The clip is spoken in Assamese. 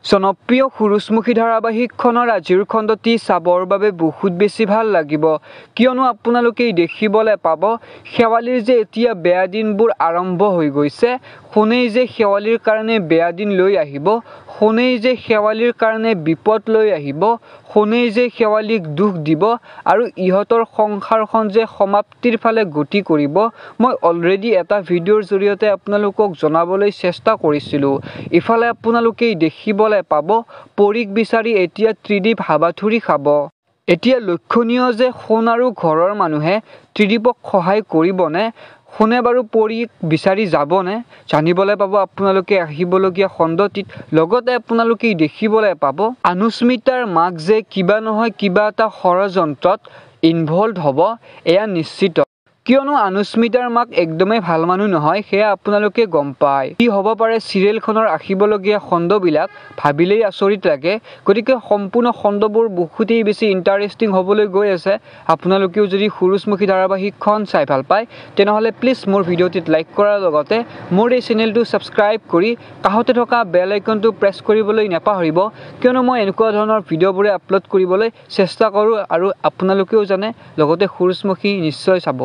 জনপ্ৰিয় সূৰুযমুখী ধাৰাবাহিকখনৰ আজিৰ খণ্ডটি চাবৰ বাবে বহুত বেছি ভাল লাগিব কিয়নো আপোনালোকে দেখিবলৈ পাব শেৱালীৰ যে এতিয়া বেয়া দিনবোৰ আৰম্ভ হৈ গৈছে কোনেই যে শেৱালীৰ কাৰণে বেয়া দিন লৈ আহিব কোনেই যে শেৱালীৰ কাৰণে বিপদ লৈ আহিব কোনেই যে শেৱালীক দুখ দিব আৰু ইহঁতৰ সংসাৰখন যে সমাপ্তিৰ ফালে গতি কৰিব মই অলৰেডি এটা ভিডিঅ'ৰ জৰিয়তে আপোনালোকক জনাবলৈ চেষ্টা কৰিছিলোঁ ইফালে আপোনালোকে দেখিবলৈ পাব পৰীক বিচাৰি এতিয়া ত্ৰিদীপ হাবাথুৰি খাব এতিয়া লক্ষণীয় যে সোণ আৰু ঘৰৰ মানুহে ত্ৰিদীপক সহায় কৰিবনে কোনে বাৰু পৰীক বিচাৰি যাবনে জানিবলৈ পাব আপোনালোকে আহিবলগীয়া খণ্ডটিত লগতে আপোনালোকে দেখিবলৈ পাব অনুস্মিতাৰ মাক যে কিবা নহয় কিবা এটা ষড়যন্ত্ৰত ইনভলভ হ'ব এয়া নিশ্চিত কিয়নো অনুস্মিতাৰ মাক একদমেই ভাল মানুহ নহয় সেয়া আপোনালোকে গম পায় কি হ'ব পাৰে সিৰিয়েলখনৰ আহিবলগীয়া খণ্ডবিলাক ভাবিলেই আচৰিত লাগে গতিকে সম্পূৰ্ণ খণ্ডবোৰ বহুতেই বেছি ইণ্টাৰেষ্টিং হ'বলৈ গৈ আছে আপোনালোকেও যদি সূৰুযমুখী ধাৰাবাহিকখন চাই ভাল পায় তেনেহ'লে প্লিজ মোৰ ভিডিঅ'টিত লাইক কৰাৰ লগতে মোৰ এই চেনেলটো ছাবস্ক্ৰাইব কৰি কাষতে থকা বেল আইকনটো প্ৰেছ কৰিবলৈ নাপাহৰিব কিয়নো মই এনেকুৱা ধৰণৰ ভিডিঅ'বোৰে আপলোড কৰিবলৈ চেষ্টা কৰোঁ আৰু আপোনালোকেও জানে লগতে সূৰুযমুখী নিশ্চয় চাব